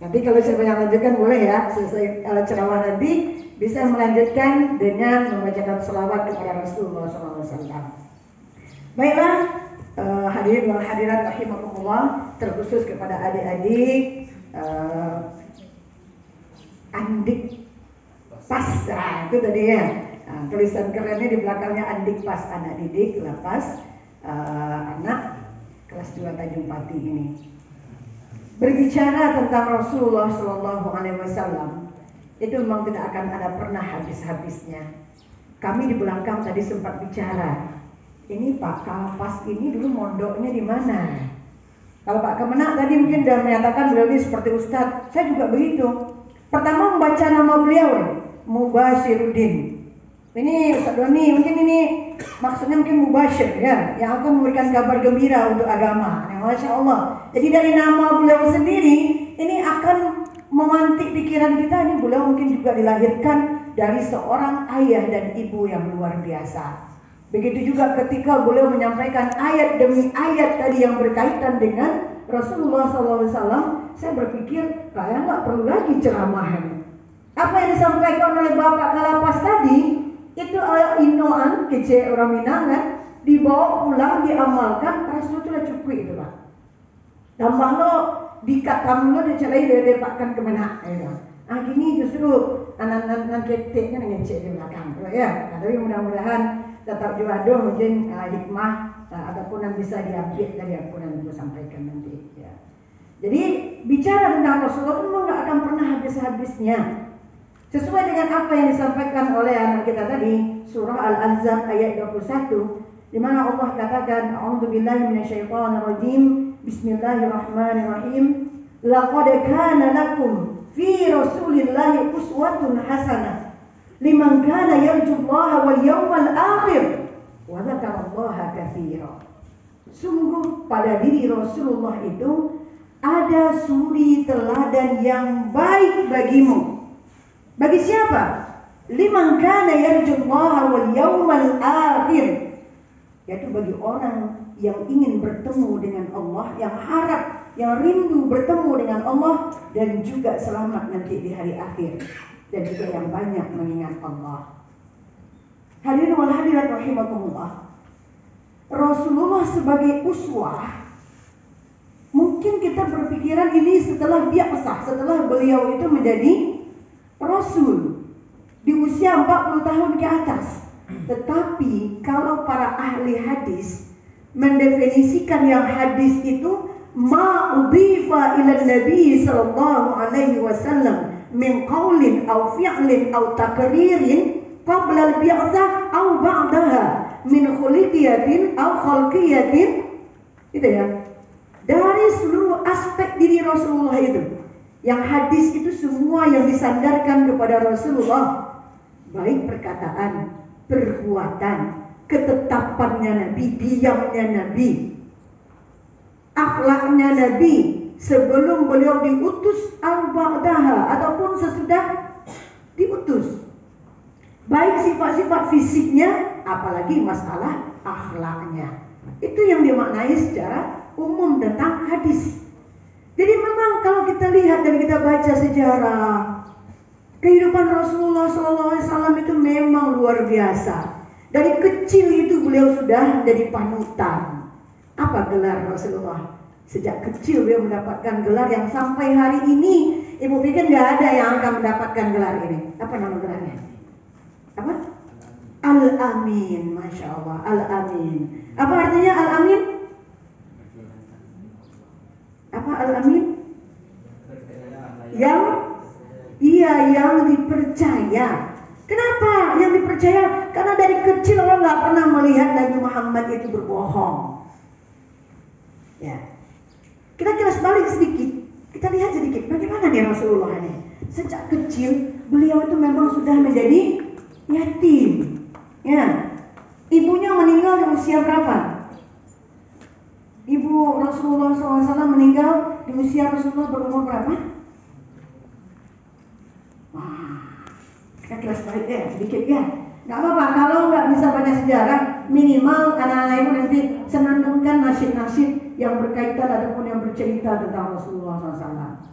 Tapi kalau saya yang lanjutkan boleh ya, selesai ceramah nanti bisa melanjutkan dengan membacakan selawat kepada Rasulullah SAW. Baiklah, hadirin wal hadirat rahimakumullah, terkhusus kepada adik-adik Andik Pas, itu tadi ya. Tulisan kerennya di belakangnya Andik Pas, anak didik lapas anak kelas 2 Tanjung Pati ini. Berbicara tentang Rasulullah SAW itu memang tidak akan ada pernah habis-habisnya. Kami di belakang tadi sempat bicara. Ini Pak Kalapas ini dulu mondoknya di mana? Kalau Pak Kemenak tadi mungkin sudah menyatakan beliau ini seperti Ustadz. Saya juga begitu. Pertama membaca nama beliau, Mubashiruddin. Ini Ustadz Doni, mungkin ini maksudnya mungkin Mubashir ya, yang akan memberikan kabar gembira untuk agama. Ya, Masya Allah. Jadi dari nama beliau sendiri ini akan memantik pikiran kita. Ini beliau mungkin juga dilahirkan dari seorang ayah dan ibu yang luar biasa. Begitu juga ketika beliau menyampaikan ayat demi ayat tadi yang berkaitan dengan Rasulullah SAW, saya berpikir kayak nggak perlu lagi ceramahnya. Apa yang disampaikan oleh Bapak Kalapas tadi itu inoan kece orang Minang kan, dibawa pulang diamalkan, Rasulullah cukup itu Pak. Tambah lo dikatam lo dicelai dari Pak Kemenak. Gini justru anak-anak keteknya ngecek di belakang, ya. Tapi mudah-mudahan tetap diwado mungkin hikmah ataupun yang bisa diambil dari apa yang aku sampaikan nanti ya. Jadi bicara tentang Rasulullah memang nggak akan pernah habis-habisnya. Sesuai dengan apa yang disampaikan oleh anak kita tadi, surah Al-Ahzab ayat 21, di mana Allah katakan, A'udzubillahi minasyaitonirrajim, Bismillahirrahmanirrahim, laqad kana lakum fi Rasulillahi uswatun hasanah liman kana yarjullaha wal yawmal akhir wa dzakarallaha katsira. Sungguh pada diri Rasulullah itu ada suri teladan yang baik bagimu. Bagi siapa? Liman kana yarjullaha wal yawmal akhir, yaitu bagi orang yang ingin bertemu dengan Allah, yang harap, yang rindu bertemu dengan Allah dan juga selamat nanti di hari akhir, dan juga yang banyak mengingat Allah. Hadirin wal hadirat rahimakumullah, Rasulullah sebagai uswah, mungkin kita berpikiran ini setelah biasa, setelah beliau itu menjadi Rasul di usia 40 tahun ke atas. Tetapi kalau para ahli hadis mendefinisikan yang hadis itu ma udhifa ila Nabi sallallahu alaihi wasallam min qaulin aw fi'lin aw taqririn qabla al-bi'tsah aw ba'daha min khuliqiyatin aw khalqiyatin, gitu ya. Dari seluruh aspek diri Rasulullah itu, yang hadis itu semua yang disandarkan kepada Rasulullah, baik perkataan, perbuatan, ketetapannya Nabi, diamnya Nabi, akhlaknya Nabi sebelum beliau diutus al-ba'daha ataupun sesudah diutus, baik sifat-sifat fisiknya apalagi masalah akhlaknya. Itu yang dimaknai secara umum tentang hadis. Jadi memang kalau kita lihat dan kita baca sejarah kehidupan Rasulullah SAW itu memang luar biasa. Dari kecil itu beliau sudah menjadi panutan. Apa gelar Rasulullah? Sejak kecil beliau mendapatkan gelar yang sampai hari ini ibu pikir nggak ada yang akan mendapatkan gelar ini. Apa nama gelarnya? Apa? Al-Amin, Masya Allah, Al-Amin. Apa artinya Al-Amin? Apa Al-Amin? Yang dipercaya. Kenapa yang dipercaya? Karena dari kecil orang nggak pernah melihat Nabi Muhammad itu berbohong. Ya, kita kilas balik sedikit. Kita lihat sedikit bagaimana nih Rasulullah ini. Sejak kecil beliau itu memang sudah menjadi yatim. Ya, ibunya meninggal di usia berapa? Ibu Rasulullah SAW meninggal di usia Rasulullah berumur berapa? Wah, kita kilas balik sedikit ya. Gak apa-apa kalau nggak bisa baca sejarah, minimal anak-anak ibu nanti senandungkan nasyid-nasyid yang berkaitan ataupun yang bercerita tentang Rasulullah SAW.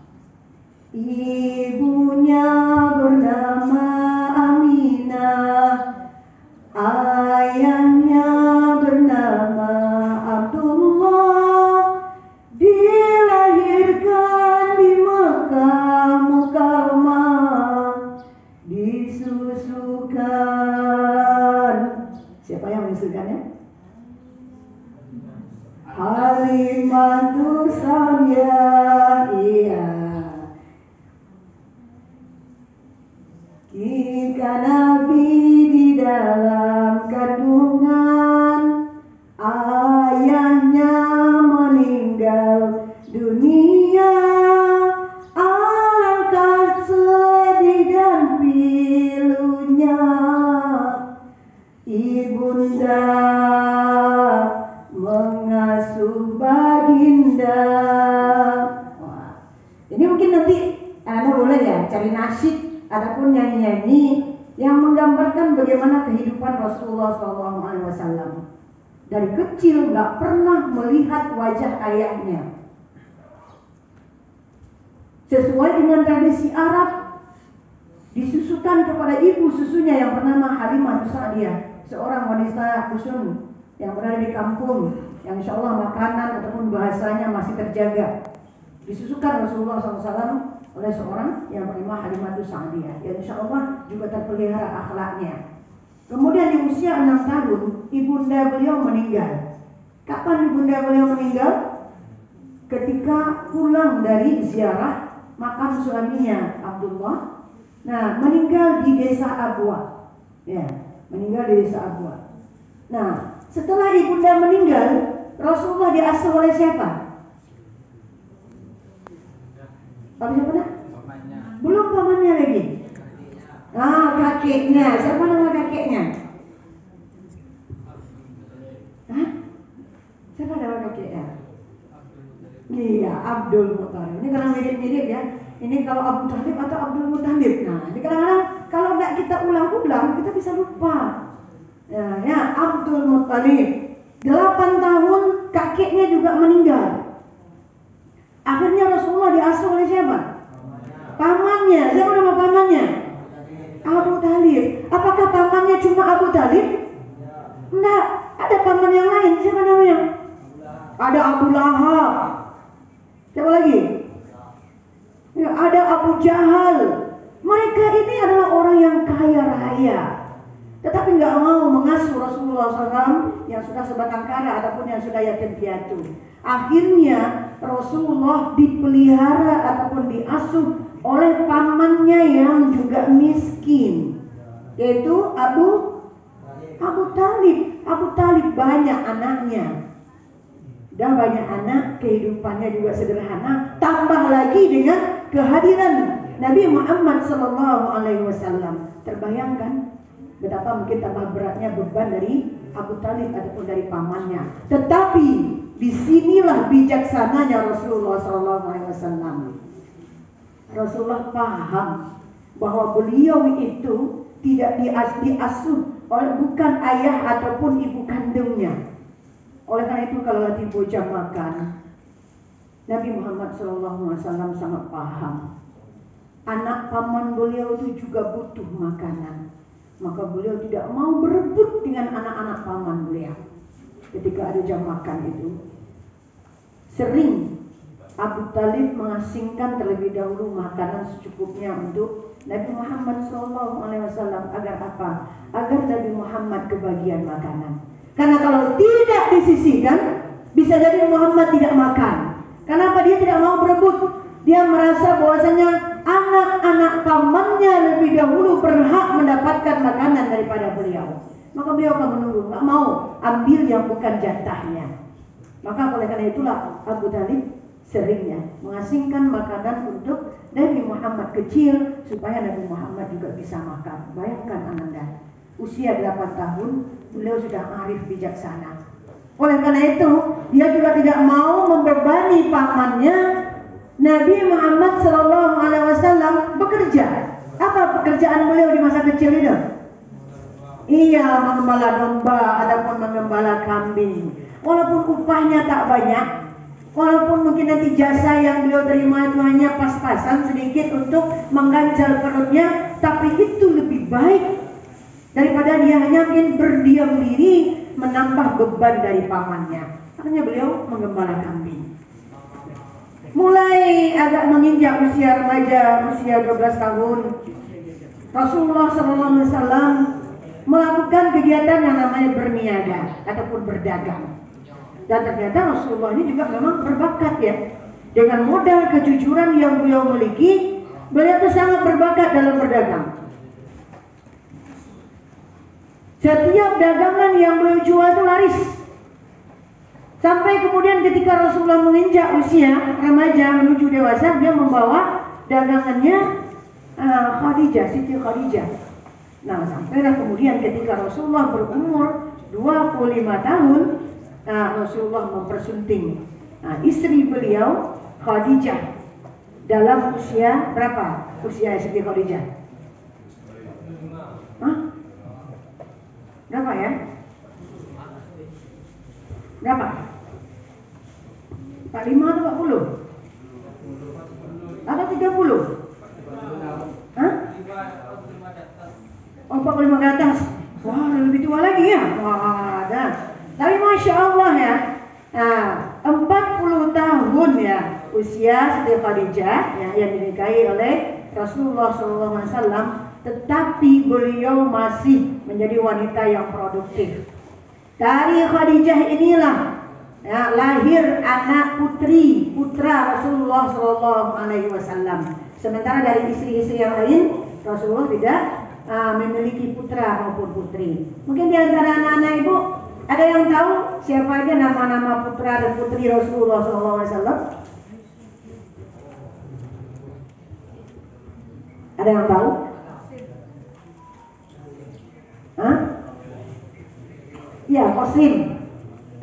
Ibunya bernama Aminah, ayahnya bernama Abdullah, dilahirkan di Makkah Mukarramah, disusukan. Siapa yang menyusukannya? Halimatu Sa'diyah. Iya. Jika Nabi di dalam kandungan, ayahnya meninggal dunia, alangkah sedih dan pilunya ibunda mengasuh baginda. Wah. Ini mungkin nanti Anda boleh ya cari nasyid ataupun nyanyi-nyanyi yang menggambarkan bagaimana kehidupan Rasulullah SAW. Dari kecil nggak pernah melihat wajah ayahnya. Sesuai dengan tradisi Arab, disusukan kepada ibu susunya yang bernama Halimah Sa'diyah, seorang wanita dusun yang berada di kampung, yang insya Allah makanan ataupun bahasanya masih terjaga. Disusukan Rasulullah SAW oleh seorang yang bernama Halimah Sa'diyah, yang insya Allah juga terpelihara akhlaknya. Kemudian di usia 6 tahun, ibunda beliau meninggal. Kapan ibunda beliau meninggal? Ketika pulang dari ziarah makam suaminya Abdullah. Nah, meninggal di desa Abwa. Ya, meninggal di desa Abwa. Nah, setelah ibunda meninggal, Rasulullah diasuh oleh siapa? Siapa nak? Belum pamannya lagi. Kakeknya. Siapa nama kakeknya? Hah? Siapa nama kakeknya? Iya, Abdul Muthalib. Ini karena mirip-mirip ya. Ini kalau Abu Talib atau Abdul Muthalib. Nah, ini kadang-kadang kalau nggak kita ulang-ulang, kita bisa lupa. Ya, Abdul Muthalib. 8 tahun kakeknya juga meninggal. Akhirnya Rasulullah diasuh oleh siapa? Pamannya. Siapa nama pamannya? Abu Talib. Apakah pamannya cuma Abu Talib? Enggak, ada paman yang lain. Siapa namanya? Ada Abu Lahab. Siapa lagi? Ya, ada Abu Jahal. Mereka ini adalah orang yang kaya raya, tetapi nggak mau mengasuh Rasulullah SAW yang sudah sebatang kara ataupun yang sudah yatim piatu. Akhirnya Rasulullah dipelihara ataupun diasuh oleh pamannya yang juga miskin, yaitu Abu Talib. Abu Talib banyak anaknya. Dan banyak anak, kehidupannya juga sederhana. Tambah lagi dengan kehadiran Nabi Muhammad SAW. Terbayangkan betapa mungkin tambah beratnya beban dari Abu Talib ataupun dari pamannya. Tetapi disinilah bijaksananya Rasulullah SAW. Rasulullah paham bahwa beliau itu tidak diasuh oleh bukan ayah ataupun ibu kandungnya. Oleh karena itu kalau lagi bocah makan, Nabi Muhammad SAW sangat paham. Anak paman beliau itu juga butuh makanan. Maka beliau tidak mau berebut dengan anak-anak paman beliau. Ketika ada jam makan itu, sering Abu Talib mengasingkan terlebih dahulu makanan secukupnya untuk Nabi Muhammad SAW. Agar apa? Agar Nabi Muhammad kebagian makanan. Karena kalau tidak disisihkan, bisa jadi Muhammad tidak makan. Kenapa dia tidak mau berebut? Dia merasa bahwasanya anak-anak pamannya lebih dahulu berhak mendapatkan makanan daripada beliau. Maka beliau akan menunggu, nggak mau ambil yang bukan jatahnya. Maka oleh karena itulah Abu Talib seringnya mengasingkan makanan untuk Nabi Muhammad kecil supaya Nabi Muhammad juga bisa makan. Bayangkan Ananda, usia 8 tahun beliau sudah arif bijaksana. Oleh karena itu dia juga tidak mau membebani pamannya. Nabi Muhammad SAW bekerja. Apa pekerjaan beliau di masa kecil itu? Iya, mengembala domba ataupun mengembala kambing. Walaupun upahnya tak banyak, Walaupun mungkin nanti jasa yang beliau terima itu hanya pas-pasan sedikit untuk mengganjal perutnya, tapi itu lebih baik daripada dia hanya ingin berdiam diri menambah beban dari pamannya. Makanya beliau menggembala kambing. Mulai agak menginjak usia remaja, usia 12 tahun, Rasulullah SAW melakukan kegiatan yang namanya berniaga ataupun berdagang. Dan ternyata Rasulullah ini juga memang berbakat ya. Dengan modal kejujuran yang beliau miliki, beliau itu sangat berbakat dalam berdagang. Setiap dagangan yang beliau jual itu laris. Sampai kemudian ketika Rasulullah menginjak usia remaja menuju dewasa, dia membawa dagangannya Khadijah, Siti Khadijah. Nah, sampailah kemudian ketika Rasulullah berumur 25 tahun, Rasulullah mempersunting istri beliau Khadijah dalam usia berapa? Usia Siti Khadijah? Berapa ya? Berapa? 45 atau 40? Atau 30? Hah? Oh, 45 ke atas. Wah, lebih tua lagi ya? Wah, dah. Tapi Masya Allah ya, 40 tahun ya usia Siti Khadijah ya, yang dinikahi oleh Rasulullah SAW, tetapi beliau masih menjadi wanita yang produktif. Dari Khadijah inilah ya, lahir anak putra Rasulullah SAW. Sementara dari istri-istri yang lain, Rasulullah tidak memiliki putra maupun putri. Mungkin di antara anak-anak ibu ada yang tahu siapa aja nama-nama putra dan putri Rasulullah SAW? Ada yang tahu? Hah? Ya, Qasim.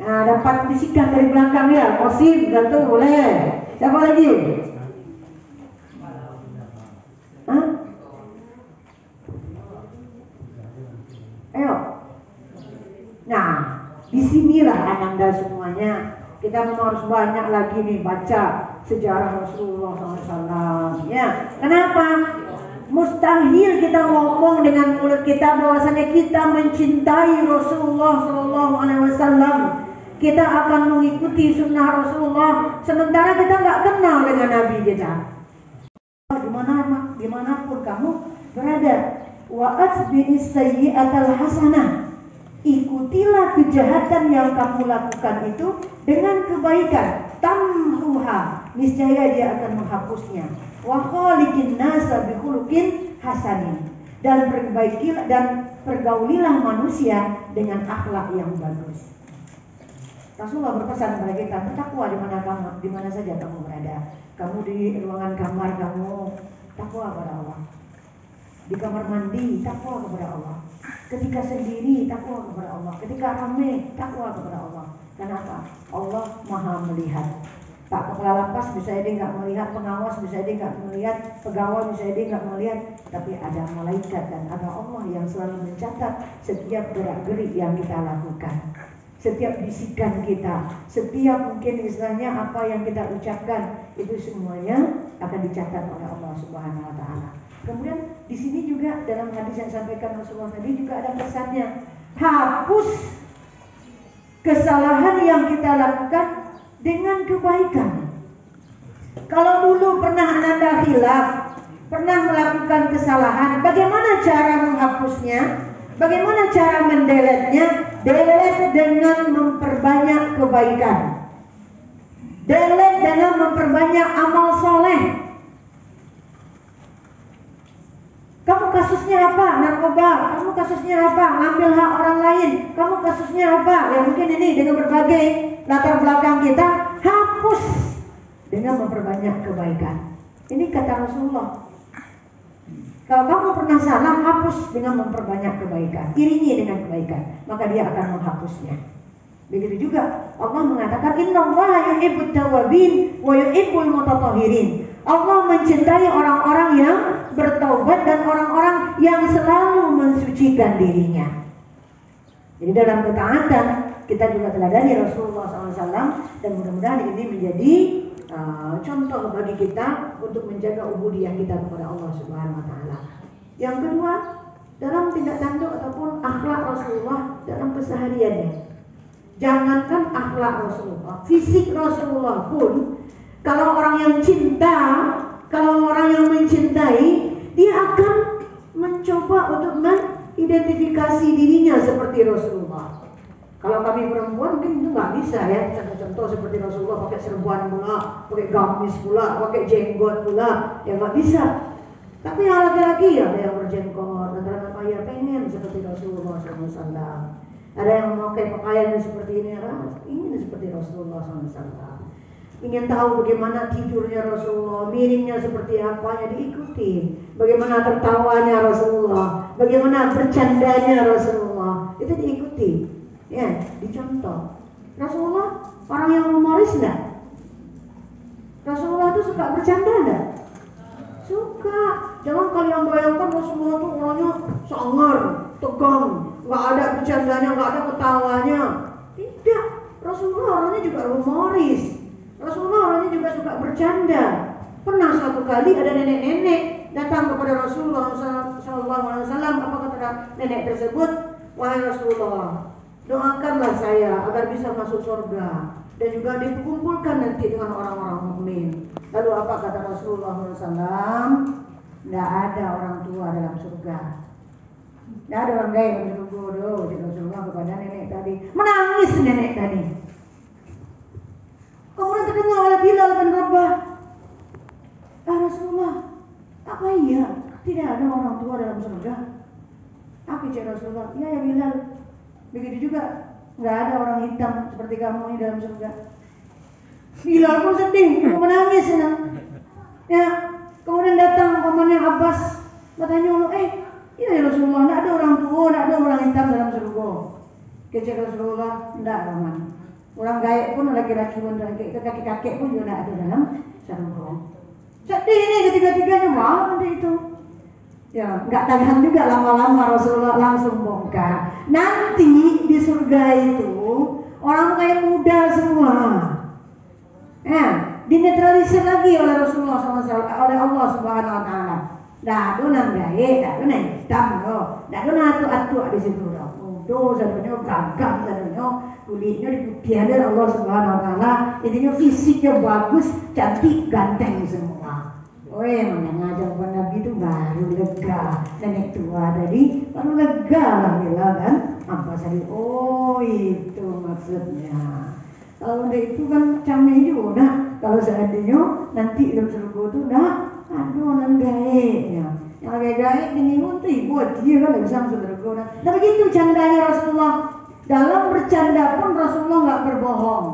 Nah, dapat bisikan dari belakang ya, Qasim, gantung boleh. Siapa lagi? Hah? Ayo. Nah, disinilah Anda semuanya. Kita memang harus banyak lagi nih baca sejarah Rasulullah SAW. Ya, kenapa? Mustahil kita ngomong dengan mulut kita bahwasanya kita mencintai Rasulullah SAW. Kita akan mengikuti sunnah Rasulullah, sementara kita nggak kenal dengan Nabi kita. Dimanapun kamu berada, wa atbi'is sayyi'atal hasanah. Ikutilah kejahatan yang kamu lakukan itu dengan kebaikan. Tamhuha, niscaya dia akan menghapusnya. Wa khaliqin nasa bi khuluqin hasanin, dan perbaikilah dan pergaulilah manusia dengan akhlak yang bagus. Rasulullah berpesan kepada kita, bertakwa di mana saja kamu berada. Kamu di ruangan kamar kamu, takwa kepada Allah. Di kamar mandi, takwa kepada Allah. Ketika sendiri, takwa kepada Allah. Ketika ramai, takwa kepada Allah. Kenapa? Allah Maha melihat. Pak Kepala Lapas bisa jadi nggak melihat, pengawas bisa jadi nggak melihat, pegawai bisa jadi nggak melihat, tapi ada malaikat dan ada Allah yang selalu mencatat setiap gerak-gerik yang kita lakukan, setiap bisikan kita, setiap mungkin istilahnya apa yang kita ucapkan, itu semuanya akan dicatat oleh Allah Subhanahu Wa Taala. Kemudian di sini juga dalam hadis yang disampaikan Rasulullah tadi juga ada pesannya, hapus kesalahan yang kita lakukan dengan kebaikan. Kalau dulu pernah Anda khilaf, pernah melakukan kesalahan, bagaimana cara menghapusnya? Bagaimana cara mendeletnya? Delete dengan memperbanyak kebaikan. Delete dengan memperbanyak amal soleh. Kamu kasusnya apa? Narkoba. Kamu kasusnya apa? Ngambil hak orang lain. Kamu kasusnya apa? Ya mungkin ini dengan berbagai latar belakang kita, hapus dengan memperbanyak kebaikan. Ini kata Rasulullah. Kalau kamu pernah salah, hapus dengan memperbanyak kebaikan. Iringi dengan kebaikan, maka dia akan menghapusnya. Begitu juga Allah mengatakan, innallaha yuhibbut tawwabin wa yuhibbul mutatahhirin. Allah mencintai orang-orang yang bertaubat dan orang-orang yang selalu mensucikan dirinya. Jadi dalam ketaatan kita juga teladani Rasulullah SAW, dan mudah-mudahan ini menjadi contoh bagi kita untuk menjaga ubudiyah kita kepada Allah Subhanahu wa taala. Yang kedua, dalam tindak tanduk ataupun akhlak Rasulullah dalam kesehariannya. Jangankan akhlak Rasulullah, fisik Rasulullah pun, kalau orang yang cinta, kalau orang yang mencintai, dia akan mencoba untuk mengidentifikasi dirinya seperti Rasulullah. Kalau kami perempuan mungkin itu nggak bisa ya, contoh seperti Rasulullah pakai serban pula, pakai gamis pula, pakai jenggot pula, ya nggak bisa. Tapi yang laki-laki ya ada yang berjenggot, ada yang pengen seperti Rasulullah SAW. Ada yang memakai pakaian seperti ini, ingin seperti Rasulullah SAW. Ingin tahu bagaimana tidurnya Rasulullah, miringnya seperti apa, ya diikuti. Bagaimana tertawanya Rasulullah, bagaimana bercandanya Rasulullah, itu diikuti. Ya, dicontoh. Rasulullah orang yang humoris enggak? Rasulullah itu suka bercanda enggak? Suka. Jangan kalian bayangkan Rasulullah itu orangnya sangar, tegang, nggak ada bercandanya, nggak ada ketawanya. Tidak. Rasulullah orangnya juga humoris. Rasulullah orangnya juga suka bercanda. Pernah suatu kali ada nenek-nenek datang kepada Rasulullah SAW. Apa kata nenek tersebut? Wahai Rasulullah, doakanlah saya agar bisa masuk surga dan juga dikumpulkan nanti dengan orang-orang mukmin. Lalu apa kata Rasulullah SAW? Tidak ada orang tua dalam surga. Tidak ada orang gaya yang berbodoh di Rasulullah kepada nenek tadi. Menangis nenek tadi. Kemudian terdengar oleh Bilal bin Rabah, Rasulullah, apa iya tidak ada orang tua dalam surga? Apa cik Rasulullah? Iya ya Bilal. Begitu juga nggak ada orang hitam seperti kamu ini dalam surga. Bilal pun sedih, menangis ya. Kemudian datang pamannya Abbas, bertanya, iya ya Rasulullah, nggak ada orang tua, nggak ada orang hitam dalam surga. Kecil Rasulullah, nggak aman. Orang gaib pun laki-laki pun, kakek-kakek pun juga nggak ada dalam surga. Sedih ini ketiga-tiganya malah nanti itu. Ya, nggak tahan juga lama-lama Rasulullah langsung bongkar. Nanti di surga itu orang kayak muda semua. Ya, dinetralisir lagi oleh Rasulullah SAW, oleh Allah Subhanahu Wa Taala. Dah tu nang gaye, dah tu nang hitam loh, dah tu nang atu-atu di situ loh. Muda, satunya gagah, satunya kulitnya diputihkan oleh Allah Subhanahu Wa Taala. Intinya fisiknya bagus, cantik, ganteng semua. Yang ngajak Nabi itu baru lega. Nenek tua tadi baru lega lah bila kan. Apa tadi? Oh itu maksudnya. Kalau udah itu kan camnya juga. Kalau seandainya nanti dalam surga itu aduh nan gaeknya. Yang gaek ini untuk buat dia kan bisa masuk surga. Nah begitu candanya Rasulullah. Dalam bercanda pun Rasulullah nggak berbohong.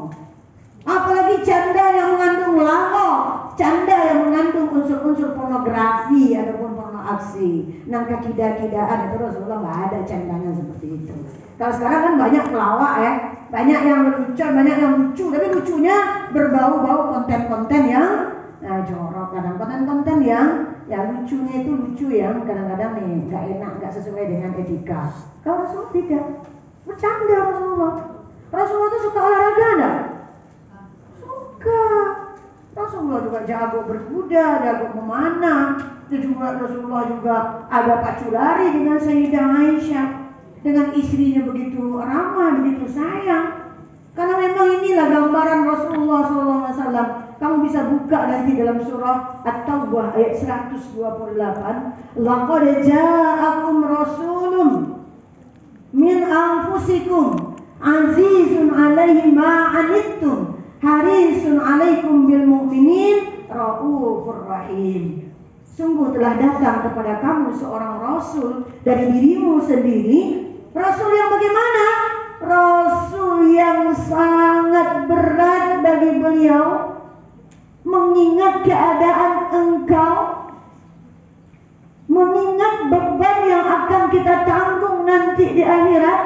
Apalagi canda yang mengandung lango, canda yang mengandung unsur-unsur pornografi ataupun porno aksi, nangka kida-kidaan, itu Rasulullah nggak ada candanya seperti itu. Kalau sekarang kan banyak pelawak ya, banyak yang lucu, banyak yang lucu, tapi lucunya berbau-bau konten-konten yang jorok, kadang-kadang konten yang lucunya itu lucu yang kadang-kadang nih nggak enak, nggak sesuai dengan etika. Kalau Rasulullah tidak, bercanda Rasulullah. Rasulullah itu suka olahraga enggak? Rasulullah juga jago berkuda, jago memanah. Rasulullah juga ada pacu lari dengan Sayyidah Aisyah, dengan istrinya begitu ramah, begitu sayang. Karena memang inilah gambaran Rasulullah SAW. Kamu bisa buka nanti dalam surah At-Taubah ayat 128. Laqad ja'akum rasulun min anfusikum azizun 'alaihi ma 'anittum harisun 'alaikum bil mu'minin raufur rahim. Sungguh telah datang kepada kamu seorang rasul dari dirimu sendiri. Rasul yang bagaimana? Rasul yang sangat berat bagi beliau mengingat keadaan engkau, mengingat beban yang akan kita tanggung nanti di akhirat,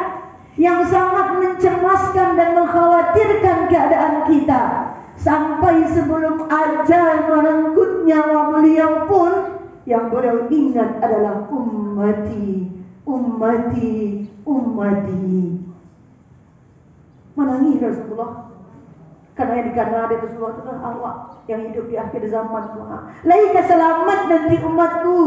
yang sangat mencemaskan dan mengkhawatirkan keadaan kita. Sampai sebelum ajal merenggut nyawa beliau pun, yang beliau ingat adalah ummati, ummati, ummati. Menangis Rasulullah. Karena yang dikatakan Rasulullah itu adalah Allah yang hidup di akhir zaman. Laika selamat nanti umatku.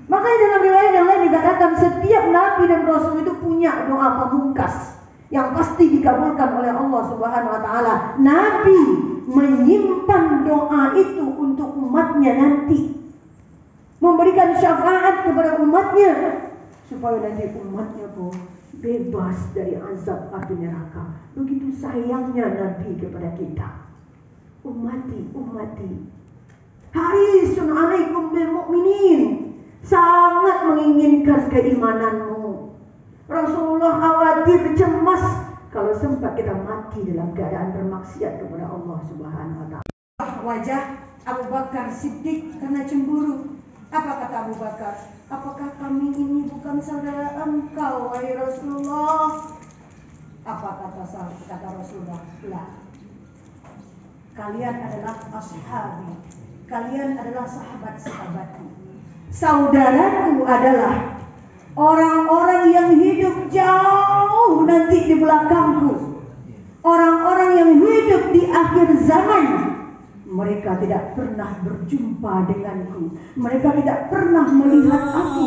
Makanya dalam riwayat yang lain dikatakan setiap nabi dan rasul itu punya doa pamungkas yang pasti dikabulkan oleh Allah Subhanahu wa taala. Nabi menyimpan doa itu untuk umatnya nanti. Memberikan syafaat kepada umatnya supaya nanti umatnya bebas dari azab api neraka. Begitu sayangnya Nabi kepada kita. Ummati, ummati. Harisun alaikum bil mu'minin. Sangat menginginkan keimananmu. Rasulullah khawatir, cemas kalau sempat kita mati dalam keadaan bermaksiat kepada Allah Subhanahu wa taala. Wajah Abu Bakar Siddiq karena cemburu. Apa kata Abu Bakar? Apakah kami ini bukan saudara engkau, wahai Rasulullah? Apa kata Rasulullah? La. Kalian adalah ashabi. Kalian adalah sahabat-sahabatku. Saudaraku adalah orang-orang yang hidup jauh nanti di belakangku. Orang-orang yang hidup di akhir zaman. Mereka tidak pernah berjumpa denganku. Mereka tidak pernah melihat aku.